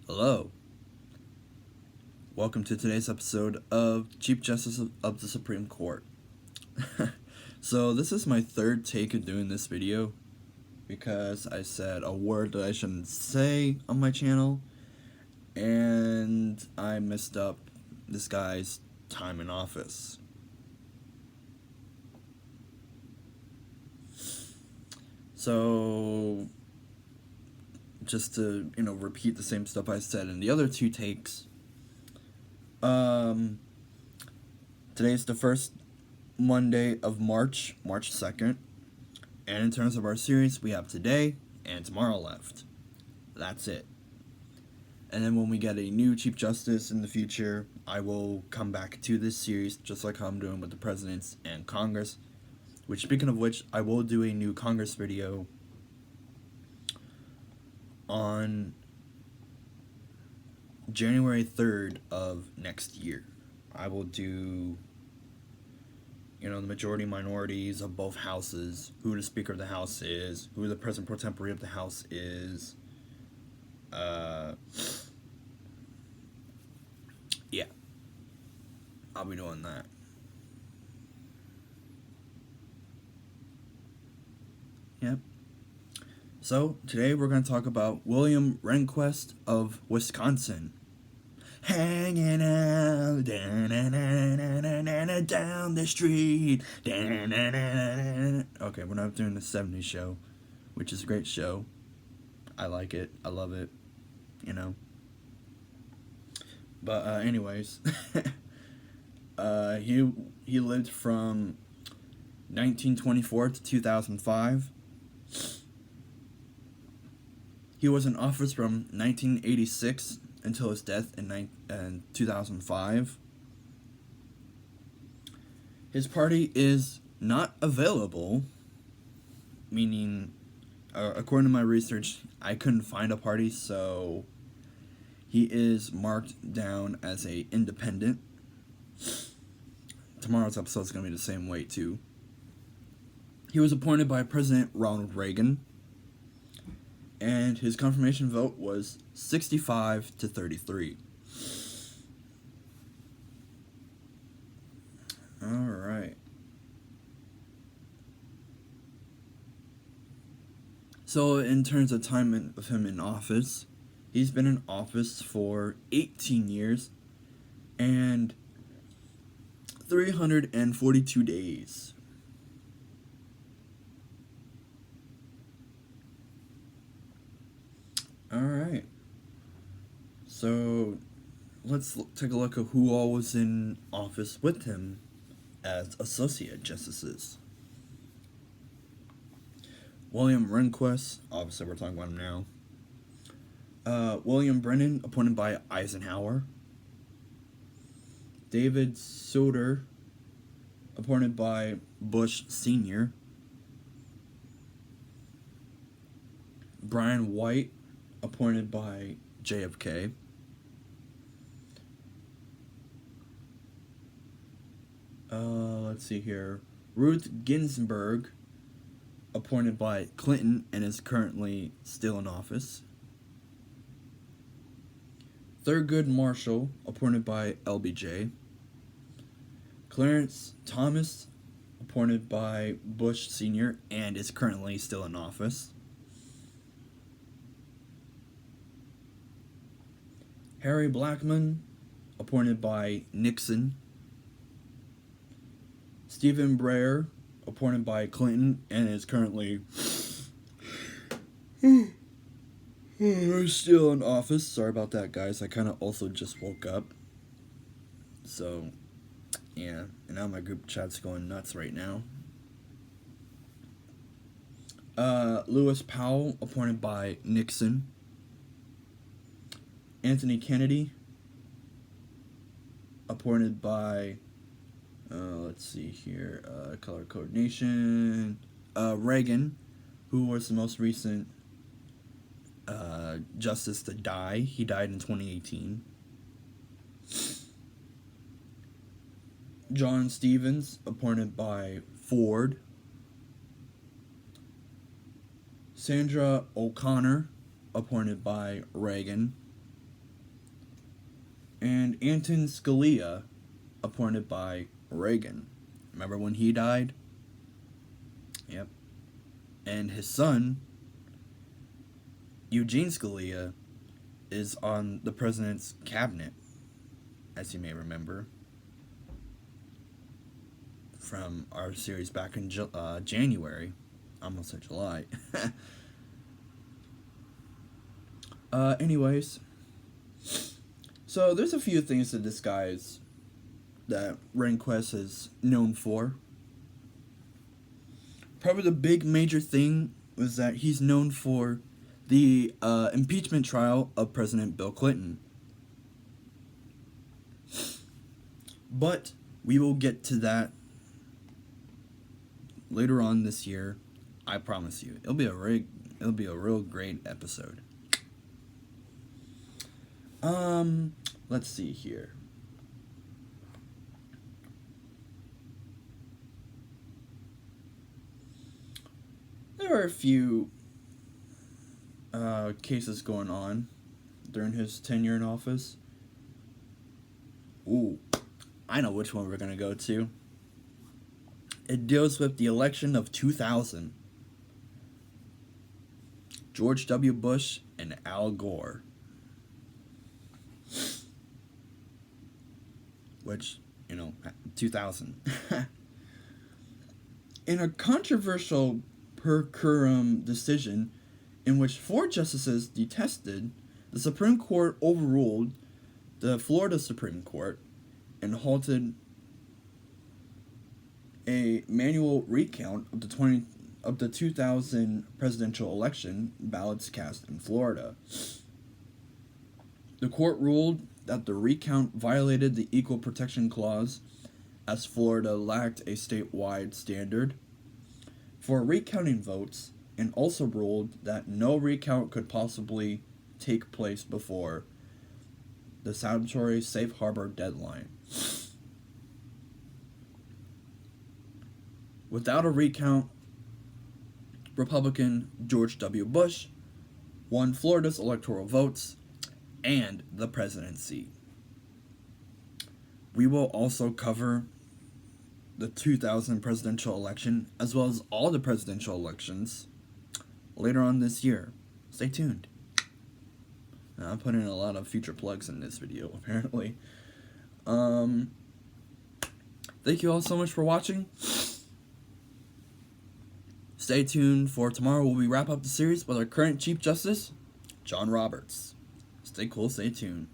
Hello. Welcome to today's episode of Chief Justice of the Supreme Court. So this is my third take of doing this video because I said a word that I shouldn't say on my channel and I messed up this guy's time in office. So just to, repeat the same stuff I said in the other two takes. Today's the first Monday of March 2nd. And in terms of our series, we have today and tomorrow left. That's it. And then when we get a new Chief Justice in the future, I will come back to this series just like how I'm doing with the presidents and Congress. Which, speaking of which, I will do a new Congress video on January 3rd of next year. I will do, the majority minorities of both houses, who the Speaker of the House is, who the President pro tempore of the House is. Yeah. I'll be doing that. Yep. So, today we're going to talk about William Rehnquist of Wisconsin. Hanging out down the street. Okay, we're not doing the 70s show, which is a great show. I like it. I love it. But anyways, he lived from 1924 to 2005. He was in office from 1986 until his death in 2005. His party is not available, meaning, according to my research, I couldn't find a party, so he is marked down as a independent. Tomorrow's episode is going to be the same way, too. He was appointed by President Ronald Reagan, and his confirmation vote was 65 to 33. Alright. So, in terms of time of him in office, he's been in office for 18 years and 342 days. Alright, so let's take a look at who all was in office with him as associate justices. William Rehnquist, obviously we're talking about him now. William Brennan, appointed by Eisenhower. David Souter, appointed by Bush Sr. Brian White, appointed by JFK. Let's see here. Ruth Ginsburg, appointed by Clinton and is currently still in office. Thurgood Marshall, appointed by LBJ. Clarence Thomas, appointed by Bush Sr. and is currently still in office. Harry Blackmun, appointed by Nixon. Stephen Breyer, appointed by Clinton and is currently still in office. Sorry about that, guys. I kind of also just woke up. So, yeah. And now my group chat's going nuts right now. Lewis Powell, appointed by Nixon. Anthony Kennedy, appointed by, let's see here, color coordination, Reagan, who was the most recent justice to die. He died in 2018. John Stevens, appointed by Ford. Sandra O'Connor, appointed by Reagan. And Anton Scalia, appointed by Reagan. Remember when he died? Yep. And his son, Eugene Scalia, is on the president's cabinet, as you may remember from our series back in January. Almost said July. Anyways, so there's a few things that this guy's that Rehnquist is known for. Probably the big major thing was that he's known for the impeachment trial of President Bill Clinton. But we will get to that later on this year. I promise you, it'll be a real great episode. Let's see here. There were a few cases going on during his tenure in office. Ooh, I know which one we're gonna go to. It deals with the election of 2000. George W. Bush and Al Gore. Which, 2000. In a controversial per curiam decision in which 4 justices detested, the Supreme Court overruled the Florida Supreme Court and halted a manual recount of the 2000 presidential election ballots cast in Florida. The court ruled that the recount violated the Equal Protection Clause, as Florida lacked a statewide standard for recounting votes, and also ruled that no recount could possibly take place before the statutory safe harbor deadline. Without a recount, Republican George W. Bush won Florida's electoral votes and the presidency. We will also cover the 2000 presidential election, as well as all the presidential elections, later on this year. Stay tuned. Now, I'm putting a lot of future plugs in this video, apparently. Thank you all so much for watching. Stay tuned for tomorrow when we wrap up the series with our current Chief Justice, John Roberts. Stay cool, stay tuned.